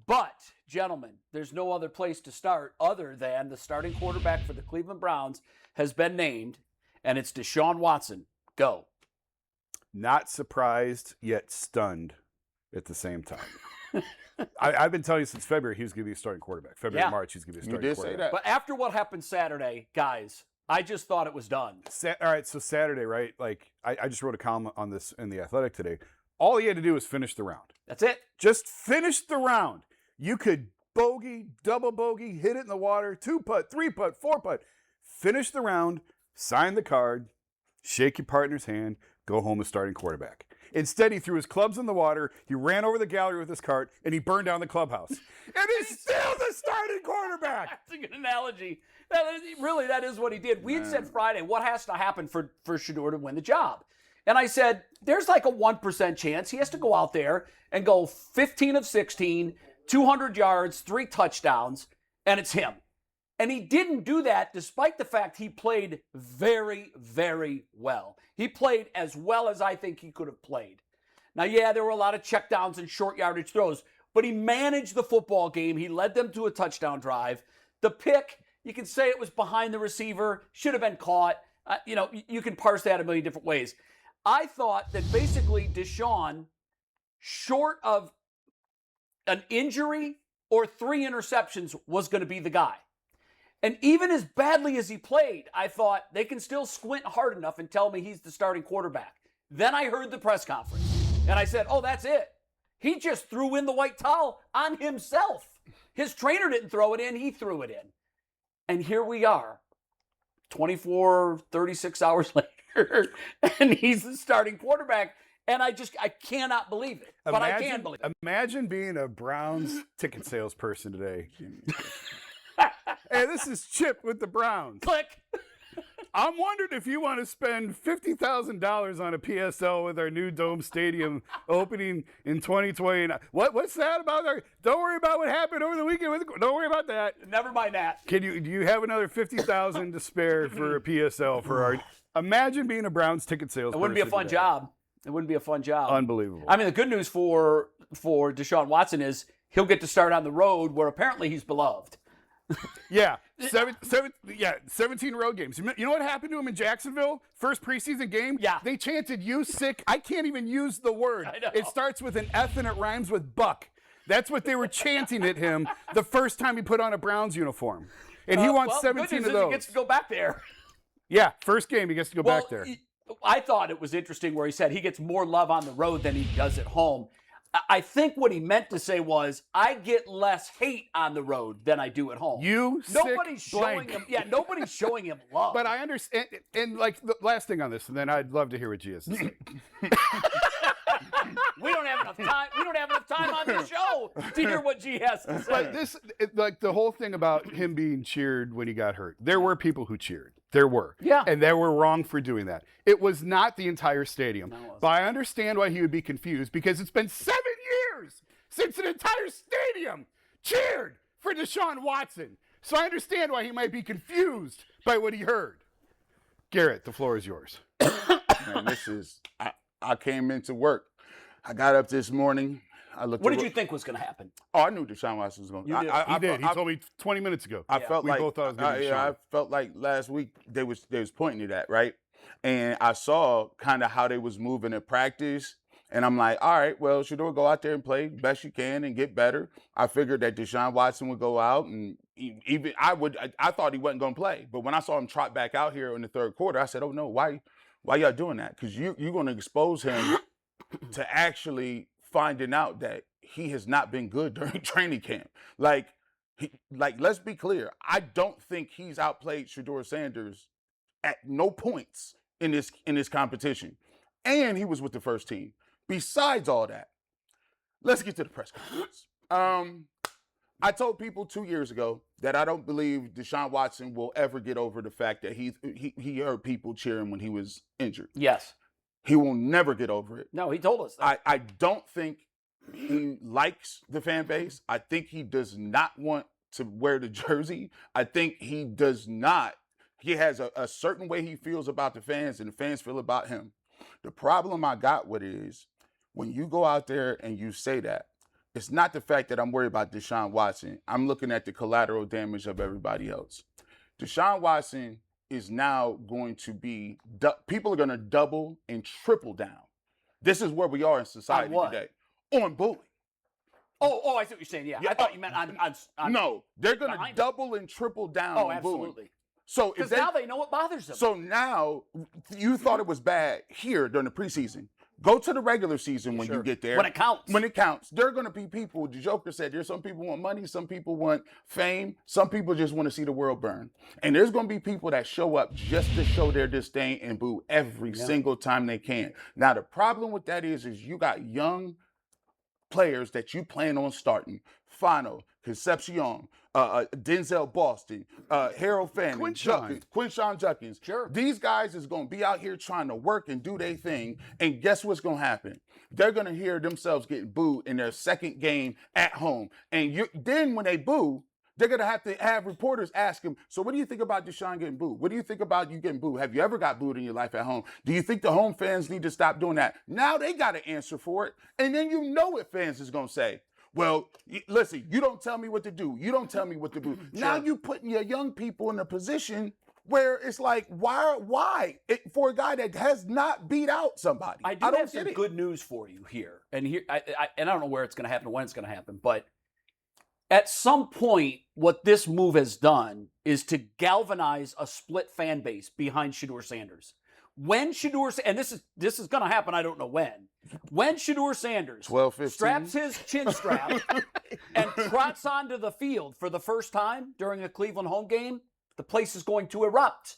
But, gentlemen, there's no other place to start other than the starting quarterback for the Cleveland Browns has been named, and it's Deshaun Watson. Go. Not surprised, yet stunned at the same time. I've been telling you since February he was going to be a starting quarterback. February, March, he's going to be a starting quarterback. Say that. But after what happened Saturday, guys, I just thought it was done. All right, so Saturday, right? Like, I just wrote a column on this in The Athletic today. All he had to do was finish the round. That's it. Just finish the round. You could bogey, double bogey, hit it in the water, 2-putt, 3-putt, 4-putt. Finish the round, sign the card, shake your partner's hand, go home as starting quarterback. Instead, he threw his clubs in the water, he ran over the gallery with his cart, and he burned down the clubhouse. And he's still the starting quarterback. That's a good analogy. That is what he did. We had said Friday, what has to happen for Shedeur to win the job? And I said, there's like a 1% chance he has to go out there and go 15 of 16, 200 yards, 3 touchdowns, and it's him. And he didn't do that despite the fact he played very, very well. He played as well as I think he could have played. Now, yeah, there were a lot of checkdowns and short yardage throws, but he managed the football game. He led them to a touchdown drive. The pick, you can say it was behind the receiver, should have been caught. You can parse that a million different ways. I thought that basically Deshaun, short of an injury or 3 interceptions, was going to be the guy. And even as badly as he played, I thought they can still squint hard enough and tell me he's the starting quarterback. Then I heard the press conference, and I said, oh, that's it. He just threw in the white towel on himself. His trainer didn't throw it in, he threw it in. And here we are, 24, 36 hours later, and he's the starting quarterback. And I cannot believe it. But I can believe it. Imagine being a Browns ticket salesperson today. Hey, this is Chip with the Browns. Click. I'm wondering if you want to spend $50,000 on a PSL with our new Dome Stadium opening in 2020. What's that about? Don't worry about what happened over the weekend. Don't worry about that. Never mind that. Do you have another $50,000 to spare for a PSL for our? Imagine being a Browns ticket salesperson. It wouldn't be a fun job. It wouldn't be a fun job. Unbelievable. I mean, the good news for Deshaun Watson is he'll get to start on the road where apparently he's beloved. Yeah, 17 road games. You know what happened to him in Jacksonville? First preseason game? Yeah. They chanted, you sick. I can't even use the word. I know. It starts with an F and it rhymes with buck. That's what they were chanting at him the first time he put on a Browns uniform. And he wants 17 of those. He gets to go back there. Yeah, first game he gets to go back there. I thought it was interesting where he said he gets more love on the road than he does at home. I think what he meant to say was, I get less hate on the road than I do at home. Nobody's showing him. Yeah, nobody's showing him love. But I understand. And like the last thing on this, and then I'd love to hear what G has to say. We don't have enough time. We don't have enough time on the show to hear what G has to say. Like the whole thing about him being cheered when he got hurt. There were people who cheered. There were. Yeah. And they were wrong for doing that. It was not the entire stadium. But I understand why he would be confused because it's been 7 years since an entire stadium cheered for Deshaun Watson. So I understand why he might be confused by what he heard. Garrett, the floor is yours. Man, I came into work. I got up this morning. What did you think was going to happen? Oh, I knew Deshaun Watson was going to. He did. He told me 20 minutes ago. I felt like both thought it was going to be Deshaun. I felt like last week they was pointing to that, right? And I saw kind of how they was moving in practice. And I'm like, all right, well, Shedeur, go out there and play best you can and get better. I figured that Deshaun Watson would go out and even I thought he wasn't going to play. But when I saw him trot back out here in the third quarter, I said, oh no, why y'all doing that? Because you're going to expose him to actually finding out that he has not been good during training camp. Like let's be clear. I don't think he's outplayed Shedeur Sanders at no points in this competition. And he was with the first team. Besides all that, let's get to the press conference. I told people 2 years ago that I don't believe Deshaun Watson will ever get over the fact that he heard people cheering when he was injured. Yes. He will never get over it. No, he told us that. I don't think he likes the fan base. I think he does not want to wear the jersey. I think he does not. He has a certain way he feels about the fans and the fans feel about him. The problem I got with it is when you go out there and you say that, It's not the fact that I'm worried about Deshaun Watson. I'm looking at the collateral damage of everybody else. Deshaun Watson is now going to be, people are going to double and triple down. This is where we are in society today. On bullying. Oh, I see what you're saying. Yeah, I thought you meant on no, they're going to double and triple down on bullying. Absolutely. So because now they know what bothers them. So now you thought it was bad here during the preseason. Go to the regular season when you get there. When it counts. When it counts. There are going to be people, the Joker said, there's some people want money, some people want fame, some people just want to see the world burn. And there's going to be people that show up just to show their disdain and boo every single time they can. Now, the problem with that is you got young players that you plan on starting. Fano, Concepcion, Denzel Boston, Harold Fanning, Quinshawn Judkins. Sure. These guys is going to be out here trying to work and do their thing. And guess what's going to happen? They're going to hear themselves getting booed in their second game at home. And then when they boo, they're going to have reporters ask them, so what do you think about Deshaun getting booed? What do you think about you getting booed? Have you ever got booed in your life at home? Do you think the home fans need to stop doing that? Now they got to answer for it. And then you know what fans is going to say. Well, listen, you don't tell me what to do. You don't tell me what to do. Sure. Now you putting your young people in a position where it's like, why? For a guy that has not beat out somebody. I don't have some good news for you here. And here, I don't know where it's going to happen or when it's going to happen, but at some point, what this move has done is to galvanize a split fan base behind Shedeur Sanders. When Shedeur, and this is going to happen, I don't know when Shedeur Sanders 12-15. straps his chin strap and trots onto the field for the first time during a Cleveland home game, the place is going to erupt.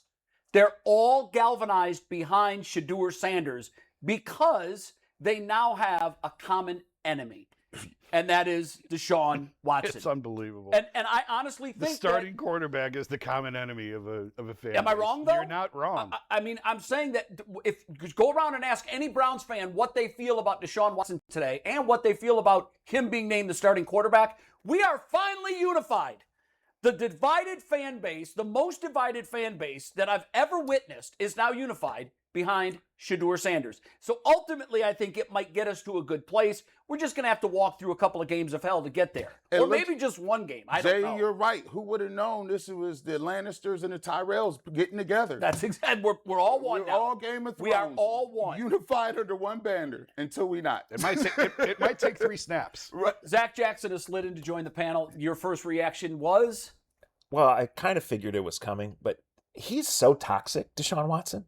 They're all galvanized behind Shedeur Sanders because they now have a common enemy. And that is Deshaun Watson. It's unbelievable. And I honestly think the starting quarterback is the common enemy of a fan. Am I wrong, though? You're not wrong. I mean, I'm saying that if you go around and ask any Browns fan what they feel about Deshaun Watson today and what they feel about him being named the starting quarterback, we are finally unified. The divided fan base, the most divided fan base that I've ever witnessed, is now unified behind Shedeur Sanders. So ultimately, I think it might get us to a good place. We're just going to have to walk through a couple of games of hell to get there. Or maybe just one game. I don't know. Jay, you're right. Who would have known this was the Lannisters and the Tyrells getting together? That's exactly. We're all one We're now. all Game of Thrones. We are all one. Unified under one banner until we not. It might take 3 snaps. Right. Zach Jackson has slid in to join the panel. Your first reaction was? Well, I kind of figured it was coming, but he's so toxic, Deshaun Watson,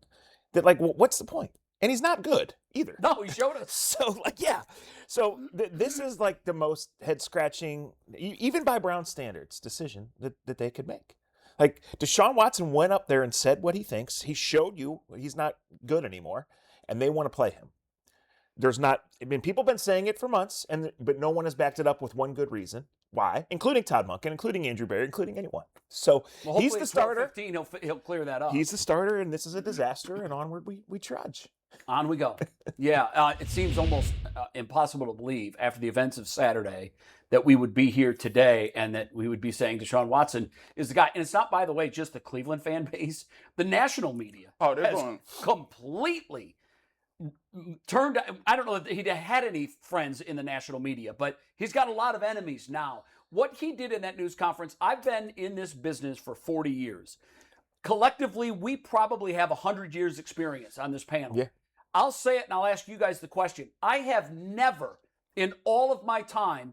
that, like, well, what's the point? And he's not good either. No, he showed us. So, like, yeah. So this is, like, the most head-scratching, even by Brown standards, decision that they could make. Like, Deshaun Watson went up there and said what he thinks. He showed you he's not good anymore, and they want to play him. There's not, I mean, people have been saying it for months, but no one has backed it up with one good reason. Why? Including Todd Monken, including Andrew Berry, including anyone. So he's the starter. 15, he'll clear that up. He's the starter, and this is a disaster, and onward we trudge. On we go. Yeah, it seems almost impossible to believe after the events of Saturday that we would be here today and that we would be saying Deshaun Watson is the guy. And it's not, by the way, just the Cleveland fan base. The national media has completely turned. I don't know if he had any friends in the national media, but he's got a lot of enemies now. What he did in that news conference, I've been in this business for 40 years. Collectively, we probably have 100 years experience on this panel. Yeah. I'll say it and I'll ask you guys the question. I have never in all of my time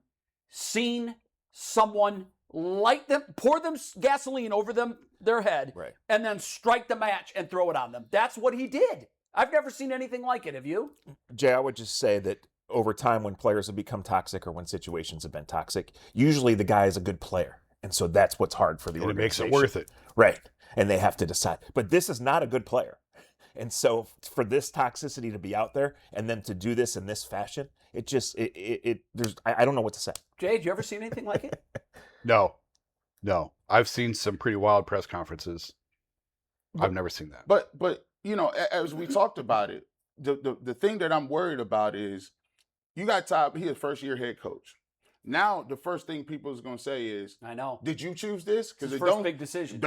seen someone light them, pour them gasoline over their head, right, and then strike the match and throw it on them. That's what he did. I've never seen anything like it. Have you? Jay, I would just say that over time when players have become toxic or when situations have been toxic, usually the guy is a good player. And so that's what's hard for the organization. It makes it worth it. Right. And they have to decide. But this is not a good player. And so for this toxicity to be out there and then to do this in this fashion, I don't know what to say. Jay, did you ever see anything like it? No. I've seen some pretty wild press conferences. I've never seen that. But you know, as we talked about it, the thing that I'm worried about is you got Todd, he's a first-year head coach. Now the first thing people is going to say is, I know. "Did you choose this?" It's Because his first big decision.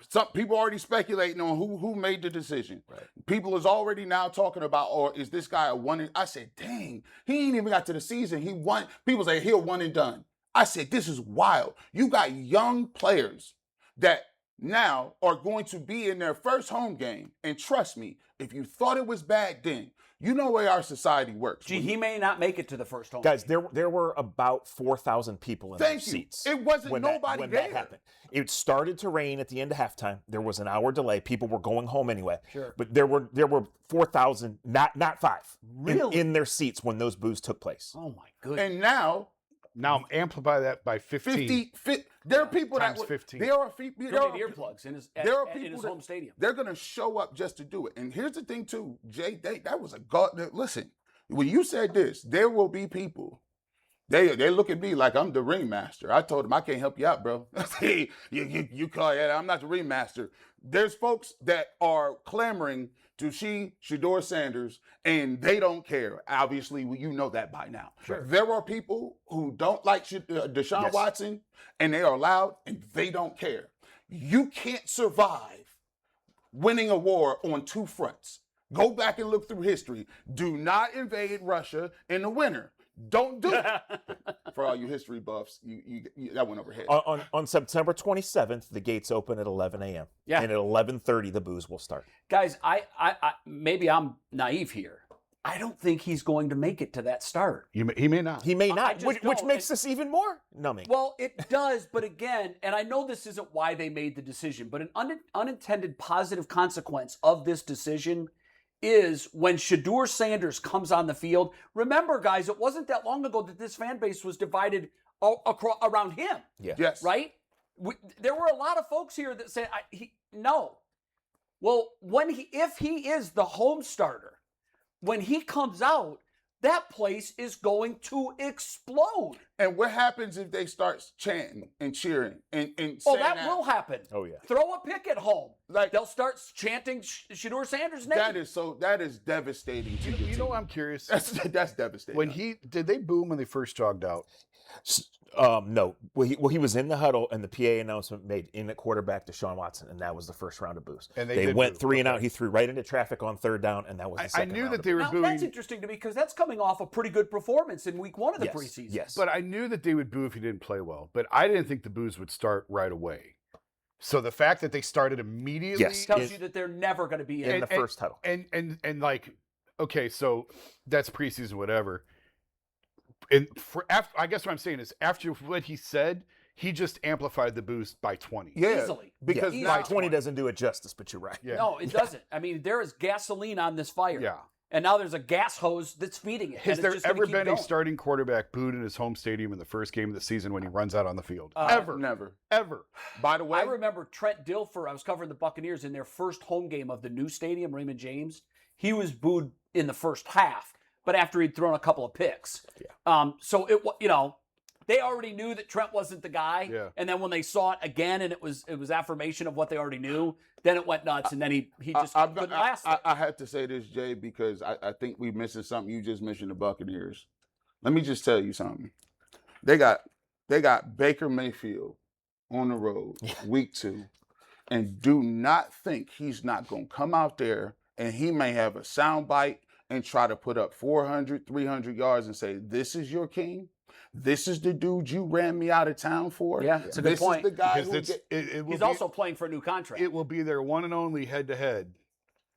Some people already speculating on who made the decision. Right. People is already now talking about, or is this guy a one? I said, dang, he ain't even got to the season. He won. People say he'll one and done. I said, this is wild. You got young players that now are going to be in their first home game, and trust me, if you thought it was bad then, you know where our society works. Gee, he may not make it to the first home Guys, game. there were about 4,000 people in Thank those you. seats. It wasn't when nobody when there. that happened. It started to rain at the end of halftime. There was an hour delay. People were going home anyway. Sure. But there were 4,000, not 5, Really? in their seats when those boos took place. Oh, my goodness. And now, amplify that by 15. there are people Times that 15. there are He'll there need are, earplugs in his, there are in people his that- home stadium. They're gonna show up just to do it. And here's the thing too, Jay. That was a god. Listen, when you said this, there will be people. They look at me like I'm the ringmaster. I told them I can't help you out, bro. Hey, you call it. I'm not the ringmaster. There's folks that are clamoring to see Shedeur Sanders, and they don't care. Obviously, you know that by now. Sure. There are people who don't like Deshaun Yes. Watson, and they are loud, and they don't care. You can't survive winning a war on two fronts. Go back and look through history. Do not invade Russia in the winter. Don't do it. For all you history buffs, you that went over head. On September 27th, the gates open at 11 a.m. Yeah. And at 11:30, the boos will start. Guys, I maybe I'm naive here. I don't think he's going to make it to that start. He may not. He may I not, just which don't. makes this even more numbing. Well, it does, but again, and I know this isn't why they made the decision, but an unintended positive consequence of this decision is when Shedeur Sanders comes on the field. Remember, guys, it wasn't that long ago that this fan base was divided around him, Yeah. Yes. right? There were a lot of folks here that said, no. Well, if he is the home starter, when he comes out, that place is going to explode. And what happens if they start chanting and cheering and Oh, saying that will happen. Oh, yeah. Throw a pick at home. Like- They'll start chanting Shedeur Sanders' name. that is devastating to You know, team. I'm curious. That's devastating. When did they boo him when they first jogged out? No. Well, he was in the huddle, and the PA announcement made in at quarterback Deshaun Watson, and that was the first round of boos. And they they did went boo. 3 and Okay. out. He threw right into traffic on 3rd down, and that was the I second knew round that of they were Now, booing. that's interesting to me because that's coming off a pretty good performance in week 1 of the Yes, preseason. yes. But I knew that they would boo if he didn't play well. But I didn't think the boos would start right away. So the fact that they started immediately, Yes. Tells you that they're never going to be in in the first huddle. and like, okay, so that's preseason, whatever. And I guess what I'm saying is after what he said, he just amplified the boost by 20. yeah, easily. because Yeah, now, By 20 doesn't do it justice, but you're right. Yeah. No, it doesn't. I mean, there is gasoline on this fire. Yeah. And now there's a gas hose that's feeding it. Has and there it's just gonna ever keep been going. a starting quarterback booed in his home stadium in the first game of the season when he runs out on the field? Ever. never. Ever. By the way, I remember Trent Dilfer, I was covering the Buccaneers in their first home game of the new stadium, Raymond James. He was booed in the first half, but after he'd thrown a couple of picks. Yeah. So they already knew that Trent wasn't the guy. Yeah. And then when they saw it again and it was affirmation of what they already knew, then it went nuts. And then he just couldn't last it. I had to say this, Jay, because I think we're missing something. You just mentioned the Buccaneers. Let me just tell you something. They got Baker Mayfield on the road week 2, and do not think he's not going to come out there and he may have a sound bite and try to put up 400, 300 yards and say, this is your king. This is the dude you ran me out of town for. Yeah, it's a good this point. is the guy Because who it will He's be, also playing for a new contract. it will be their one and only head-to-head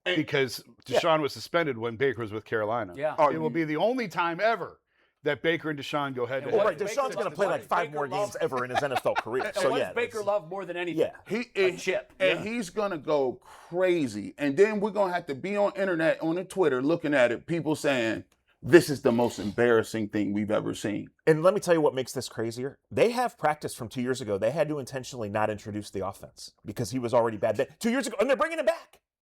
And- because Deshaun was suspended when Baker was with Carolina. Yeah. Oh, It will be the only time ever that Baker and Deshaun go head-to-head. Well, what right, Baker Deshaun's going to loves- play what like does 5 Baker more love? games ever in his NFL career. And So what yeah, does Baker it's- love more than anything? Yeah. A chip. And he's gonna go crazy. And then we're gonna have to be on internet, on the Twitter, looking at it, people saying, this is the most embarrassing thing we've ever seen. And let me tell you what makes this crazier. They have practice from 2 years ago. They had to intentionally not introduce the offense because he was already bad then. 2 years ago, and they're bringing him back.